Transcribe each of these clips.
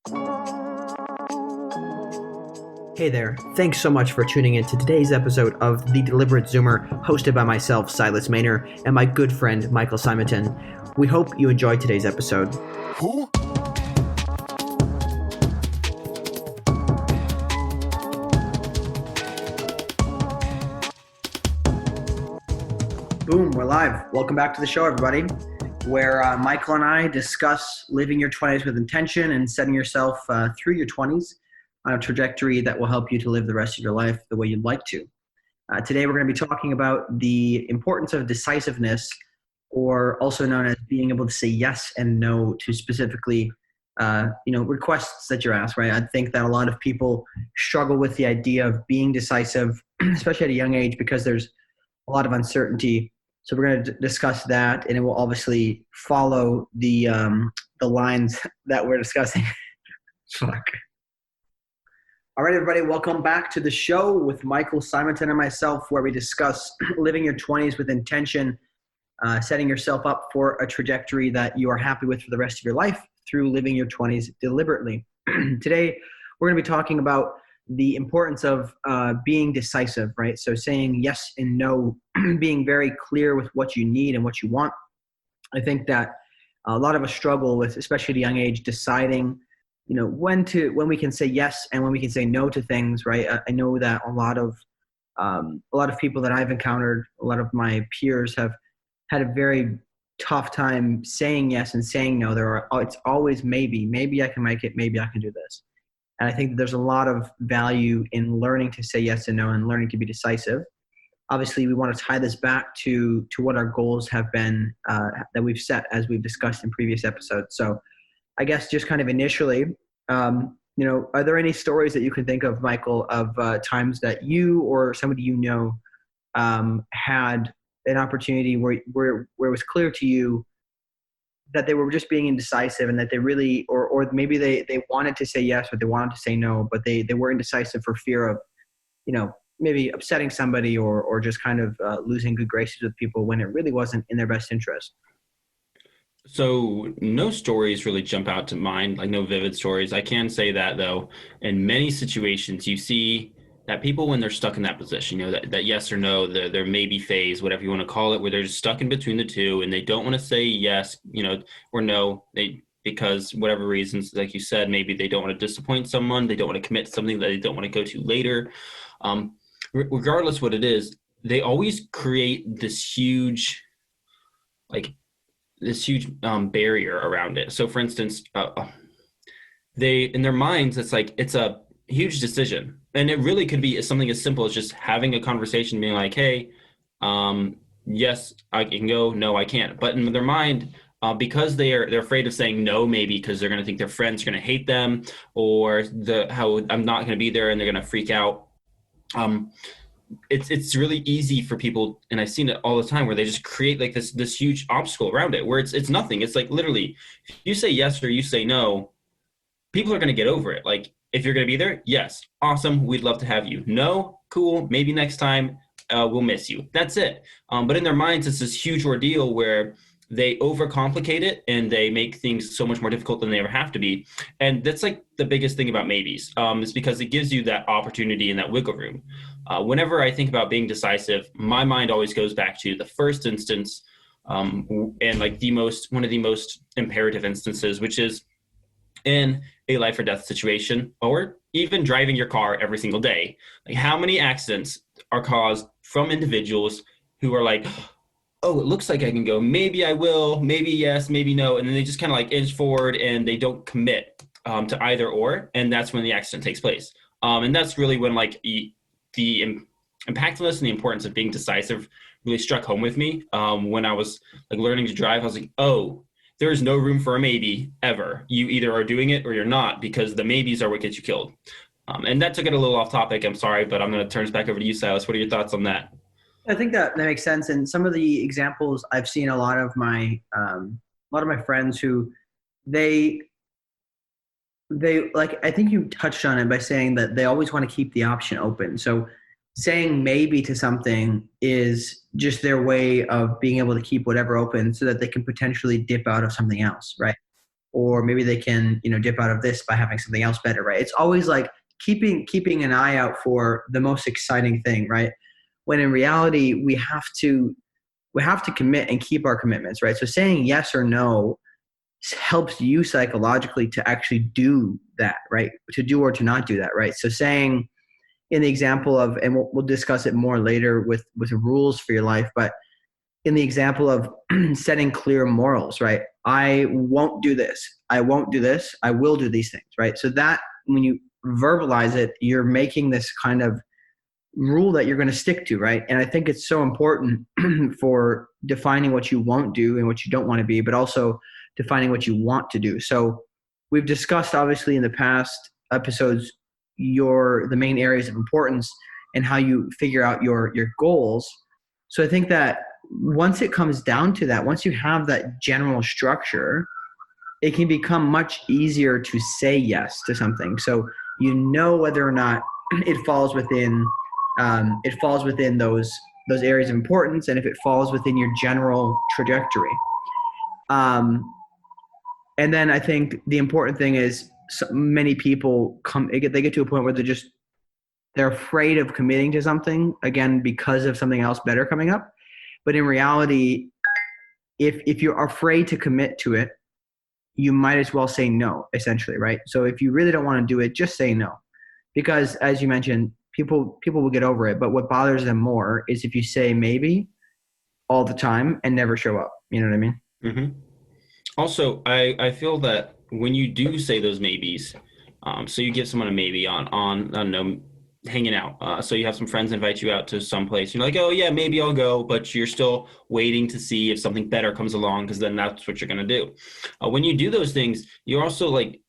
Hey there, thanks so much for tuning in to today's episode of The Deliberate Zoomer, hosted by myself, Silas Maynor, and my good friend, Michael Simonton. We hope you enjoyed today's episode. Who? Boom, we're live. Welcome back to the show, everybody, where Michael and I discuss living your 20s with intention and setting yourself through your 20s on a trajectory that will help you to live the rest of your life the way you'd like to. Today, we're going to be talking about the importance of decisiveness, or also known as being able to say yes and no to specifically, requests that you're asked, right? I think that a lot of people struggle with the idea of being decisive, especially at a young age, because there's a lot of uncertainty. So we're going to discuss that, and it will obviously follow the lines that we're discussing. Fuck. All right, everybody, welcome back to the show with Michael Simonton and myself, where we discuss living your 20s with intention, setting yourself up for a trajectory that you are happy with for the rest of your life through living your 20s deliberately. Today, we're going to be talking about the importance of being decisive, right? So saying yes and no, being very clear with what you need and what you want. I think that a lot of us struggle with, especially at a young age, deciding when we can say yes and when we can say no to things, right? I know that a lot of people that I've encountered, a lot of my peers have had a very tough time saying yes and saying no. It's always maybe I can make it, maybe I can do this. And I think that there's a lot of value in learning to say yes and no and learning to be decisive. Obviously, we want to tie this back to what our goals have been that we've set, as we've discussed in previous episodes. So I guess just kind of initially, are there any stories that you can think of, Michael, of times that you or somebody had an opportunity where it was clear to you that they were just being indecisive, and that they really, or maybe they wanted to say yes, or they wanted to say no, but they were indecisive for fear of, maybe upsetting somebody or just kind of losing good graces with people when it really wasn't in their best interest? So no stories really jump out to mind, like no vivid stories. I can say that, though, in many situations you see that people, when they're stuck in that position, that yes or no, their maybe phase, whatever you want to call it, where they're just stuck in between the two and they don't want to say yes, or no, because whatever reasons, like you said, maybe they don't want to disappoint someone, they don't want to commit to something that they don't want to go to later. Regardless what it is, they always create this huge barrier around it. So for instance, they, in their minds, it's a huge decision, and it really could be something as simple as just having a conversation, being like, hey, yes, I can go, no, I can't. But in their mind, because they're afraid of saying no, maybe because they're going to think their friends are going to hate them, or how I'm not going to be there and they're going to freak out. It's really easy for people, and I've seen it all the time, where they just create like this huge obstacle around it, where it's nothing. It's like, literally, if you say yes or you say no, people are going to get over it. Like, if you're going to be there, yes, awesome, we'd love to have you. No, cool, maybe next time, we'll miss you. That's it. But in their minds, it's this huge ordeal where they overcomplicate it and they make things so much more difficult than they ever have to be. And that's like the biggest thing about maybes, is because it gives you that opportunity and that wiggle room. Whenever I think about being decisive, my mind always goes back to the first instance, and like one of the most imperative instances, which is in a life or death situation, or even driving your car every single day. Like, how many accidents are caused from individuals who are like, oh, it looks like I can go, maybe I will, maybe yes, maybe no, and then they just kind of like inch forward and they don't commit to either or, and that's when the accident takes place. And that's really when like the impactfulness and the importance of being decisive really struck home with me. When I was like learning to drive, I was like, oh, there is no room for a maybe ever. You either are doing it or you're not, because the maybes are what gets you killed. And that took it a little off topic. I'm sorry, but I'm going to turn this back over to you, Silas. What are your thoughts on that? I think that makes sense. And some of the examples I've seen, a lot of my friends who they like, I think you touched on it by saying that they always want to keep the option open. So saying maybe to something is just their way of being able to keep whatever open so that they can potentially dip out of something else, right? or maybe they can, dip out of this by having something else better, right? It's always like keeping an eye out for the most exciting thing, right? When in reality, we have to commit and keep our commitments, right? So saying yes or no helps you psychologically to actually do that, right? To do or to not do that, right? So saying, in the example of, and we'll discuss it more later with rules for your life, but in the example of setting clear morals, right? I won't do this. I won't do this. I will do these things, right? So that when you verbalize it, you're making this kind of rule that you're going to stick to, right? And I think it's so important for defining what you won't do and what you don't want to be, but also defining what you want to do. So we've discussed obviously in the past episodes the main areas of importance and how you figure out your goals. So I think that once it comes down to that, once you have that general structure, it can become much easier to say yes to something. So you know whether or not it falls within those areas of importance, and if it falls within your general trajectory. And then I think the important thing is so many people they get to a point where they're afraid of committing to something again because of something else better coming up. But in reality, if you're afraid to commit to it, you might as well say no, essentially, right? So if you really don't want to do it, just say no. Because as you mentioned, people will get over it. But what bothers them more is if you say maybe all the time and never show up. You know what I mean? Mm-hmm. Also, I feel that when you do say those maybes, so you give someone a maybe on I don't know, hanging out. So you have some friends invite you out to some place. You're like, oh yeah, maybe I'll go, but you're still waiting to see if something better comes along, because then that's what you're gonna do. When you do those things, you're also like,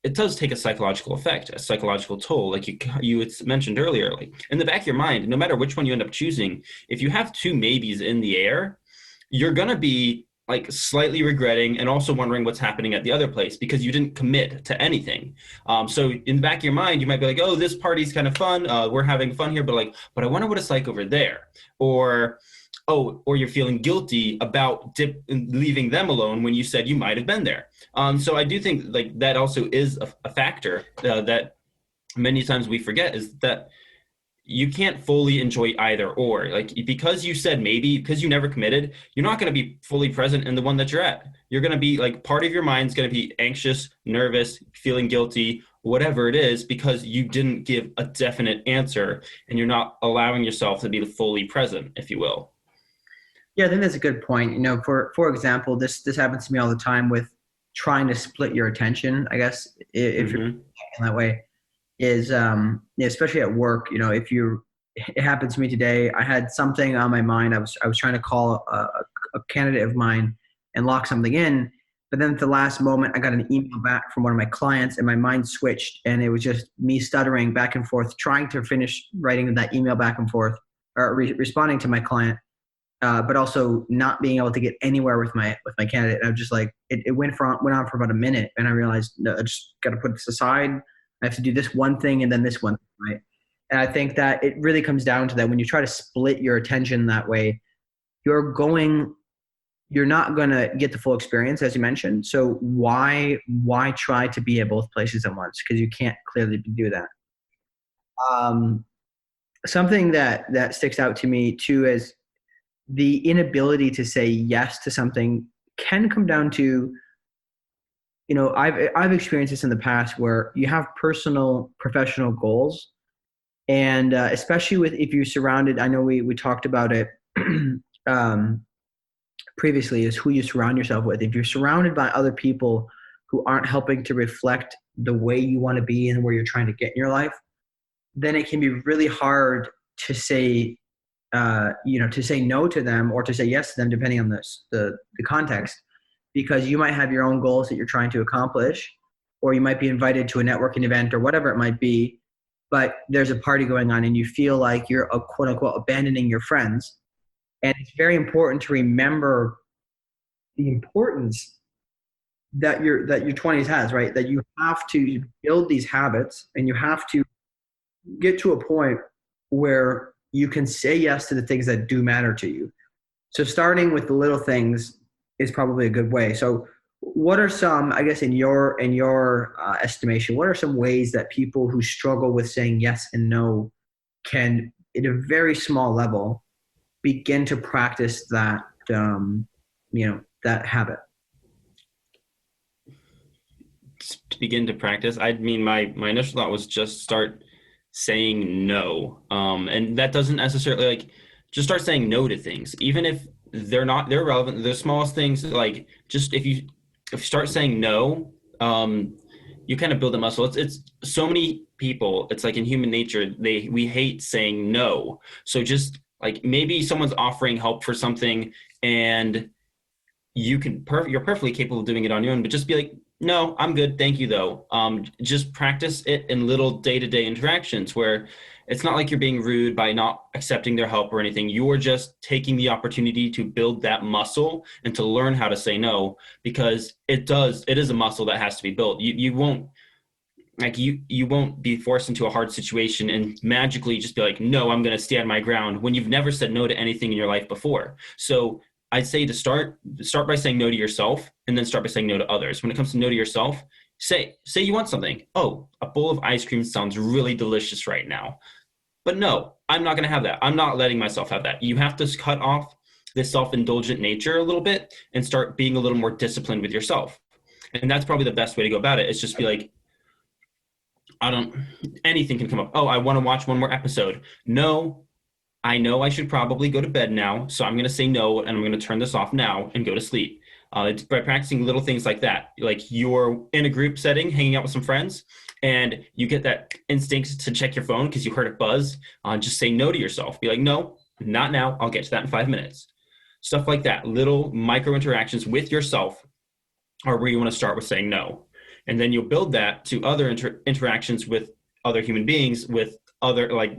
it does take a psychological effect, a psychological toll. Like you had mentioned earlier, like in the back of your mind, no matter which one you end up choosing, if you have two maybes in the air, you're gonna be like slightly regretting and also wondering what's happening at the other place because you didn't commit to anything. So in the back of your mind, you might be like, oh, this party's kind of fun. We're having fun here, but I wonder what it's like over there. Or you're feeling guilty about leaving them alone when you said you might have been there. So I do think like that also is a factor that many times we forget, is that you can't fully enjoy either or. Like, because you said maybe, because you never committed, you're not going to be fully present in the one that you're at. You're going to be like, part of your mind's going to be anxious, nervous, feeling guilty, whatever it is, because you didn't give a definite answer and you're not allowing yourself to be fully present, if you will. Yeah, I think that's a good point. For example, this happens to me all the time with trying to split your attention, I guess, if you're in that way. Is especially at work, it happened to me today. I had something on my mind. I was trying to call a candidate of mine and lock something in, but then at the last moment I got an email back from one of my clients and my mind switched, and it was just me stuttering back and forth trying to finish writing that email back and forth, or responding to my client, but also not being able to get anywhere with my candidate. And I was just like, it went on for about a minute, and I realized, no, I just got to put this aside. I have to do this one thing and then this one, right? And I think that it really comes down to that. When you try to split your attention that way, you're not going to get the full experience, as you mentioned. So why try to be at both places at once? Because you can't clearly do that. Something that sticks out to me too is the inability to say yes to something can come down to, I've experienced this in the past where you have personal, professional goals, and especially if you're surrounded. I know we talked about it previously, is who you surround yourself with. If you're surrounded by other people who aren't helping to reflect the way you want to be and where you're trying to get in your life, then it can be really hard to say, to say no to them or to say yes to them, depending on the context. Because you might have your own goals that you're trying to accomplish, or you might be invited to a networking event or whatever it might be, but there's a party going on and you feel like you're quote unquote abandoning your friends. And it's very important to remember the importance that your 20s has, right? That you have to build these habits, and you have to get to a point where you can say yes to the things that do matter to you. So starting with the little things is probably a good way. So what are some, I guess, in your estimation, what are some ways that people who struggle with saying yes and no can, at a very small level, begin to practice that, that habit? To begin to practice, I mean, my initial thought was just start saying no. And that doesn't necessarily like just start saying no to things, even if they're relevant. The smallest things, like just if you start saying no, you kind of build a muscle. It's so many people. It's like in human nature, we hate saying no. So just like maybe someone's offering help for something, and you're perfectly capable of doing it on your own, but just be like, no, I'm good, thank you though. Just practice it in little day-to-day interactions where it's not like you're being rude by not accepting their help or anything. You're just taking the opportunity to build that muscle and to learn how to say no, because it is a muscle that has to be built. You won't you won't be forced into a hard situation and magically just be like, no, I'm going to stand my ground when you've never said no to anything in your life before. So I'd say to start by saying no to yourself, and then start by saying no to others. When it comes to no to yourself, say you want something. Oh, a bowl of ice cream sounds really delicious right now. But no, I'm not going to have that. I'm not letting myself have that. You have to cut off this self-indulgent nature a little bit and start being a little more disciplined with yourself. And that's probably the best way to go about it. It's just be like, I don't, anything can come up. Oh, I want to watch one more episode. No, I know I should probably go to bed now. So I'm going to say no, and I'm going to turn this off now and go to sleep. It's by practicing little things like that. Like you're in a group setting, hanging out with some friends, and you get that instinct to check your phone because you heard it buzz. Just say no to yourself. Be like, no, not now. I'll get to that in 5 minutes. Stuff like that. Little micro interactions with yourself are where you want to start with saying no. And then you'll build that to other interactions with other human beings, with other, like,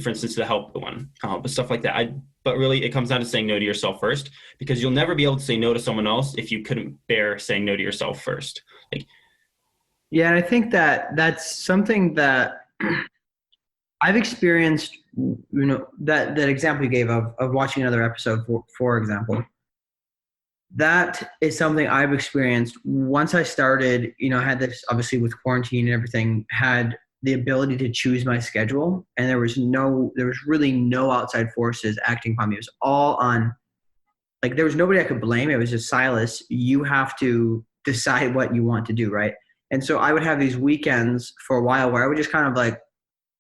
for instance, the help one, but stuff like that. But really, it comes down to saying no to yourself first, because you'll never be able to say no to someone else if you couldn't bear saying no to yourself first. Like, Yeah, and I think that that's something that I've experienced. That example you gave of watching another episode, for example, that is something I've experienced once I started. I had this, obviously, with quarantine and everything, had the ability to choose my schedule, and there was really no outside forces acting upon me. It was all on, like, there was nobody I could blame. It was just, Silas, you have to decide what you want to do, right? And so I would have these weekends for a while where I would just kind of like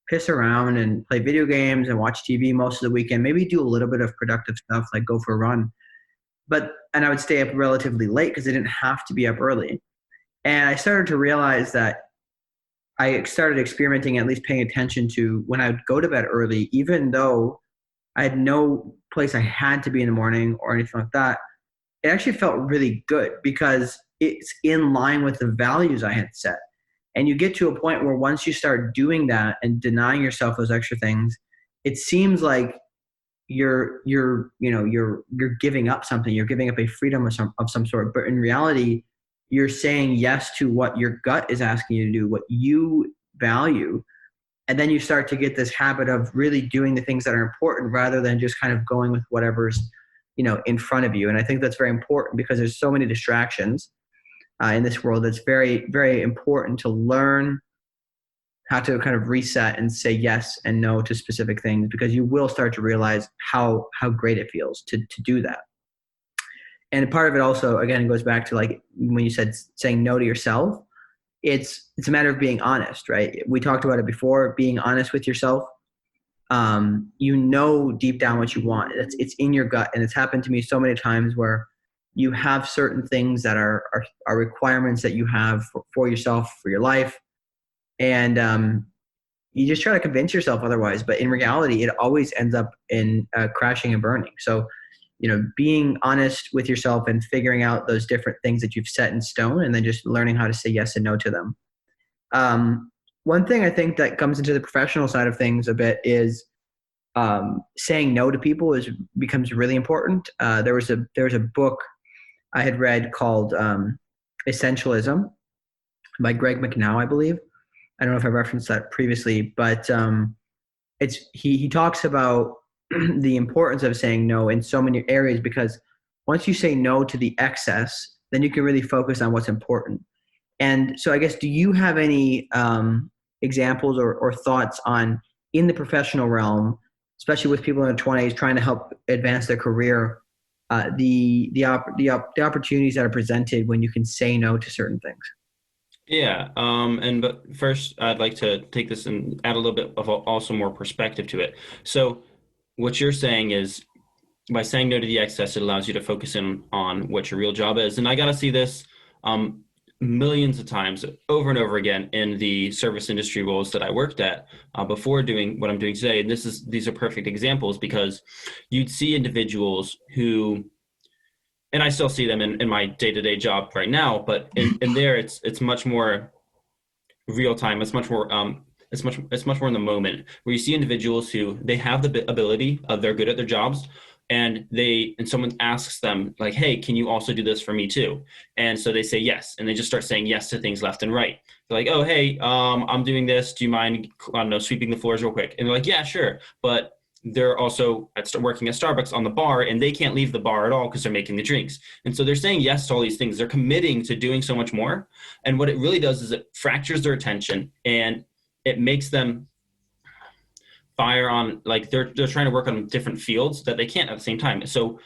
piss around and play video games and watch TV most of the weekend, maybe do a little bit of productive stuff like go for a run. And I would stay up relatively late because I didn't have to be up early. And I started to realize that I started experimenting, at least paying attention to when I would go to bed early, even though I had no place I had to be in the morning or anything like that. It actually felt really good because it's in line with the values I had set. And you get to a point where once you start doing that and denying yourself those extra things, it seems like you're giving up something. You're giving up a freedom of some sort. But in reality, you're saying yes to what your gut is asking you to do, what you value. And then you start to get this habit of really doing the things that are important rather than just kind of going with whatever's, in front of you. And I think that's very important because there's so many distractions in this world. That's very, very important to learn how to kind of reset and say yes and no to specific things, because you will start to realize how great it feels to do that. And part of it also, again, goes back to, like, when you said saying no to yourself, it's a matter of being honest, right? We talked about it before, being honest with yourself. Deep down what you want. It's in your gut. And it's happened to me so many times where you have certain things that are requirements that you have for yourself, for your life. And you just try to convince yourself otherwise. But in reality, it always ends up in crashing and burning. So, being honest with yourself and figuring out those different things that you've set in stone, and then just learning how to say yes and no to them. One thing I think that comes into the professional side of things a bit is saying no to people becomes really important. There was a book I had read called Essentialism by Greg McNow, I believe. I don't know if I referenced that previously, but he talks about the importance of saying no in so many areas, because once you say no to the excess, then you can really focus on what's important. And so I guess, do you have any examples or thoughts on, in the professional realm, especially with people in their 20s trying to help advance their career, the opportunities that are presented when you can say no to certain things? Yeah. But first, I'd like to take this and add a little bit of also more perspective to it. So what you're saying is, by saying no to the excess, it allows you to focus in on what your real job is. And I got to see this um, millions of times over and over again in the service industry roles that I worked at before doing what I'm doing today. And these are perfect examples, because you'd see individuals who, and I still see them in my day-to-day job right now, but in there, it's much more real time. It's much more it's much more in the moment, where you see individuals who they have the ability, they're good at their jobs, and someone asks them like, hey, can you also do this for me too? And so they say yes, and they just start saying yes to things left and right. They're like, oh, hey, I'm doing this, do you mind, I don't know, sweeping the floors real quick? And they're like, yeah, sure. But they're also working at Starbucks on the bar, and they can't leave the bar at all because they're making the drinks. And so they're saying yes to all these things. They're committing to doing so much more. And what it really does is it fractures their attention, and it makes them fire on, like, they're trying to work on different fields that they can't at the same time. So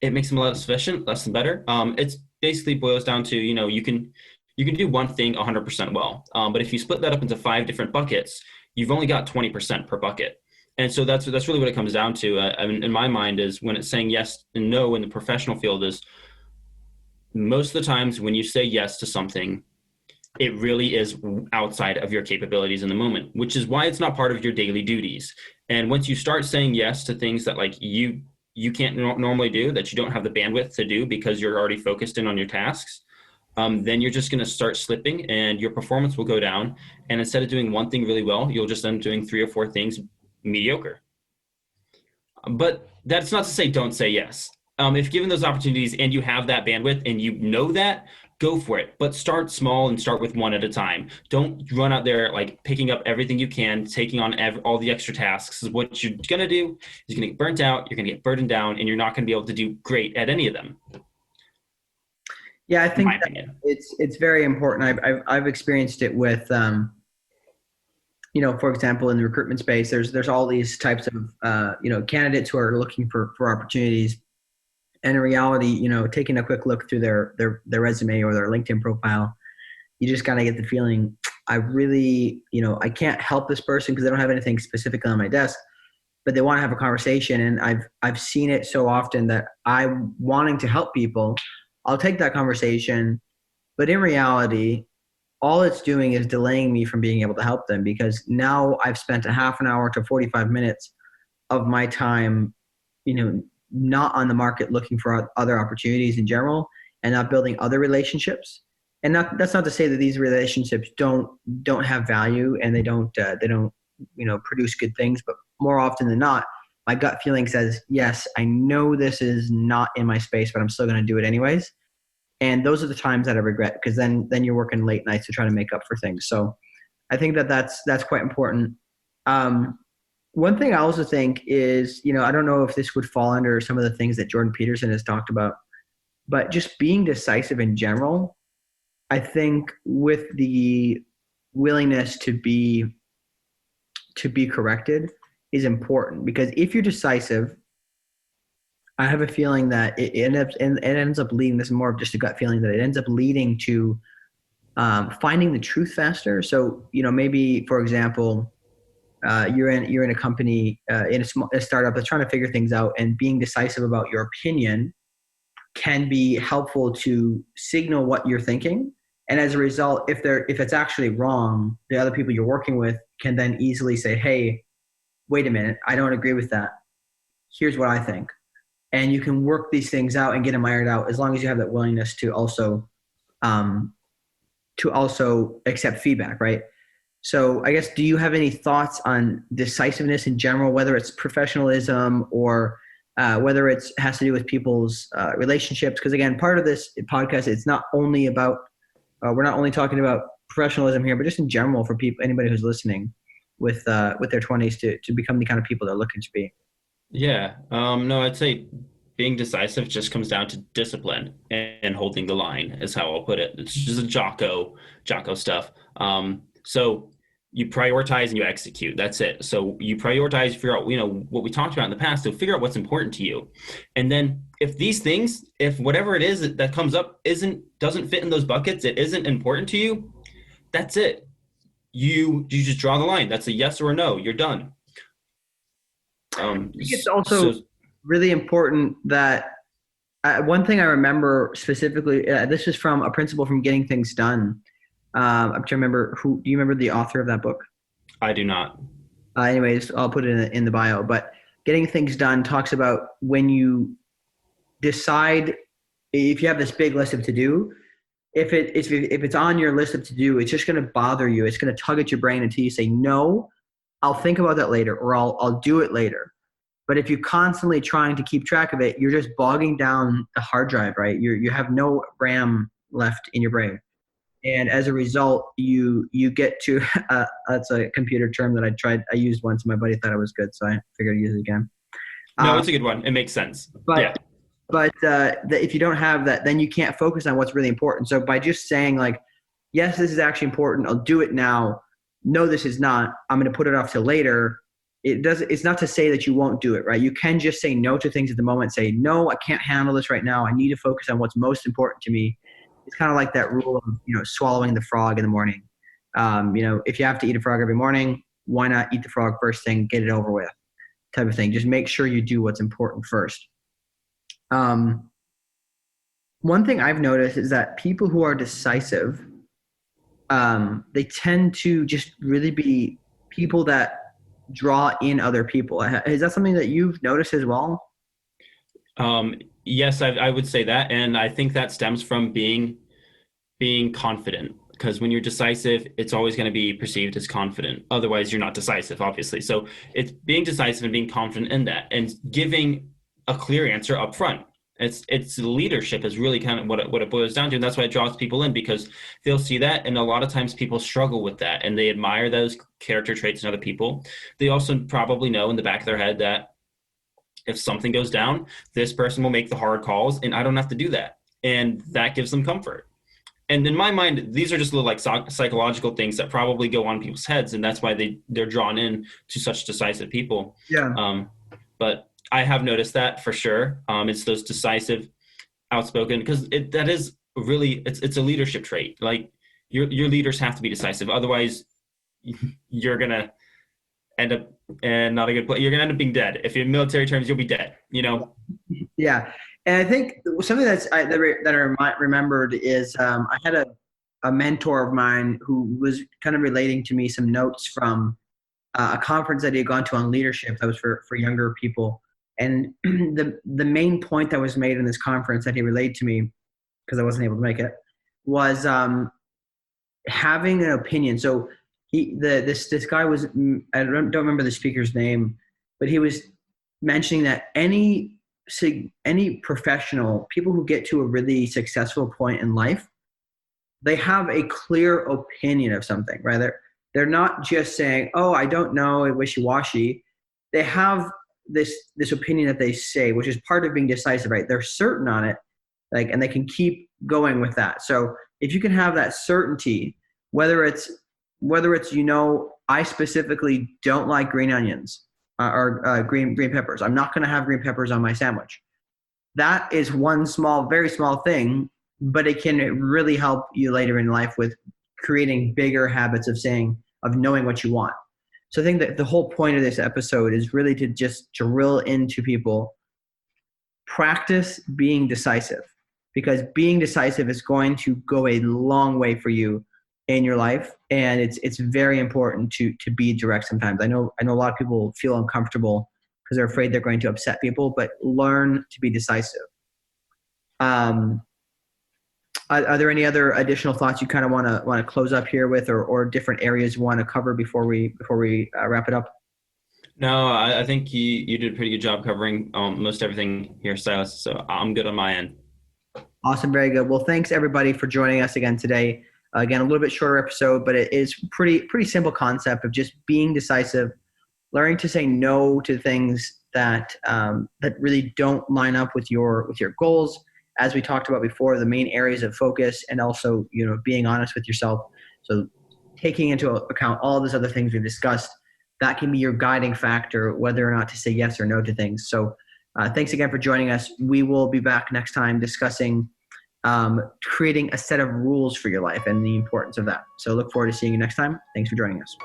it makes them less efficient, less than better. It's basically boils down to, you can do one thing 100% well. But if you split that up into 5 different buckets, you've only got 20% per bucket. And so that's really what it comes down to. I mean, in my mind, is when it's saying yes and no in the professional field, is most of the times when you say yes to something, it really is outside of your capabilities in the moment, which is why it's not part of your daily duties. And once you start saying yes to things that, like, you can't normally do, that you don't have the bandwidth to do because you're already focused in on your tasks, then you're just going to start slipping, and your performance will go down. And instead of doing one thing really well, you'll just end up doing 3 or 4 things mediocre. But that's not to say don't say yes. If given those opportunities and you have that bandwidth and you know that, go for it. But start small and start with one at a time. Don't run out there like picking up everything you can, taking on all the extra tasks. What you're going to do is you're going to get burnt out, you're going to get burdened down, and you're not going to be able to do great at any of them. Yeah, I think that it's very important. I've experienced it with for example, in the recruitment space, there's all these types of candidates who are looking for opportunities. And in reality, taking a quick look through their resume or their LinkedIn profile, you just kind of get the feeling, I really, I can't help this person because they don't have anything specific on my desk, but they want to have a conversation. And I've seen it so often that I'm wanting to help people. I'll take that conversation, but in reality, all it's doing is delaying me from being able to help them, because now I've spent a half an hour to 45 minutes of my time, not on the market looking for other opportunities in general, and not building other relationships. And that's not to say that these relationships don't have value and they don't produce good things, but more often than not, my gut feeling says, yes, I know this is not in my space, but I'm still going to do it anyways. And those are the times that I regret, because then you're working late nights to try to make up for things. So I think that's quite important. One thing I also think is, I don't know if this would fall under some of the things that Jordan Peterson has talked about, but just being decisive in general, I think with the willingness to be corrected is important, because if you're decisive, I have a feeling that it ends up leading, this is more of just a gut feeling, that it ends up leading to finding the truth faster. So, maybe, for example, you're in a company, in a startup that's trying to figure things out, and being decisive about your opinion can be helpful to signal what you're thinking. And as a result, if it's actually wrong, the other people you're working with can then easily say, hey, wait a minute, I don't agree with that. Here's what I think. And you can work these things out and get them ironed out, as long as you have that willingness to also accept feedback, right? So I guess, do you have any thoughts on decisiveness in general, whether it's professionalism or whether it has to do with people's relationships? Because again, part of this podcast, it's not only about, we're not only talking about professionalism here, but just in general for people, anybody who's listening with their 20s to become the kind of people they're looking to be. Yeah. No, I'd say being decisive just comes down to discipline and holding the line, is how I'll put it. It's just a Jocko stuff. So you prioritize and you execute. That's it. So you prioritize, figure out, what we talked about in the past. So figure out what's important to you. And then if these things, if whatever it is that comes up doesn't fit in those buckets, it isn't important to you, that's it. You just draw the line. That's a yes or a no. You're done. I think it's also really important that one thing I remember specifically, this is from a principle from Getting Things Done. I'm trying to remember do you remember the author of that book? I do not. Anyways, I'll put it in the bio, but Getting Things Done talks about when you decide, if you have this big list of to do, if it's on your list of to do, it's just going to bother you. It's going to tug at your brain until you say, no, I'll think about that later, or I'll do it later. But if you're constantly trying to keep track of it, you're just bogging down the hard drive, right? You have no RAM left in your brain. And as a result, you get to, that's a computer term that I used once, and my buddy thought it was good, so I figured I'd use it again. No, it's a good one. It makes sense. But if you don't have that, then you can't focus on what's really important. So by just saying like, yes, this is actually important, I'll do it now. No, this is not. I'm going to put it off till later. It's not to say that you won't do it, right? You can just say no to things at the moment. Say, no, I can't handle this right now. I need to focus on what's most important to me. It's kind of like that rule of, swallowing the frog in the morning. If you have to eat a frog every morning, why not eat the frog first thing, get it over with, type of thing. Just make sure you do what's important first. One thing I've noticed is that people who are decisive, they tend to just really be people that draw in other people. Is that something that you've noticed as well? Yes, I would say that. And I think that stems from being confident, because when you're decisive, it's always going to be perceived as confident. Otherwise, you're not decisive, obviously. So it's being decisive and being confident in that and giving a clear answer up front. It's leadership is really kind of what it boils down to. And that's why it draws people in, because they'll see that. And a lot of times people struggle with that and they admire those character traits in other people. They also probably know in the back of their head that if something goes down, this person will make the hard calls and I don't have to do that. And that gives them comfort. And in my mind, these are just little like psychological things that probably go on people's heads. And that's why they're drawn in to such decisive people. Yeah. But I have noticed that for sure. It's those decisive, outspoken, because that is really, it's a leadership trait. Like your leaders have to be decisive. Otherwise you're going to end up in not a good place. You're going to end up being dead. If you're in military terms, you'll be dead, Yeah. And I think something that I remembered is I had a mentor of mine who was kind of relating to me some notes from a conference that he had gone to on leadership that was for younger people. And the main point that was made in this conference that he relayed to me, because I wasn't able to make it, was having an opinion. So this guy was, I don't remember the speaker's name, but he was mentioning that any professional, people who get to a really successful point in life, they have a clear opinion of something, right? They're not just saying, oh, I don't know, wishy-washy. They have this opinion that they say, which is part of being decisive, right? They're certain on it, and they can keep going with that. So if you can have that certainty, whether it's I specifically don't like green onions or green peppers. I'm not going to have green peppers on my sandwich. That is one very small thing, but it can really help you later in life with creating bigger habits of knowing what you want. So I think that the whole point of this episode is really to just drill into people, practice being decisive, because being decisive is going to go a long way for you in your life. And it's very important to be direct sometimes. I know a lot of people feel uncomfortable because they're afraid they're going to upset people, but learn to be decisive. Are there any other additional thoughts you kind of want to close up here with, or different areas you want to cover before we wrap it up? No, I think you did a pretty good job covering most everything here, Silas. So I'm good on my end. Awesome. Very good. Well, thanks everybody for joining us again today. Again, a little bit shorter episode, but it is pretty simple concept of just being decisive, learning to say no to things that really don't line up with your goals. As we talked about before, the main areas of focus, and also being honest with yourself. So taking into account all these other things we've discussed, that can be your guiding factor whether or not to say yes or no to things. So thanks again for joining us. We will be back next time discussing creating a set of rules for your life and the importance of that. So look forward to seeing you next time. Thanks for joining us.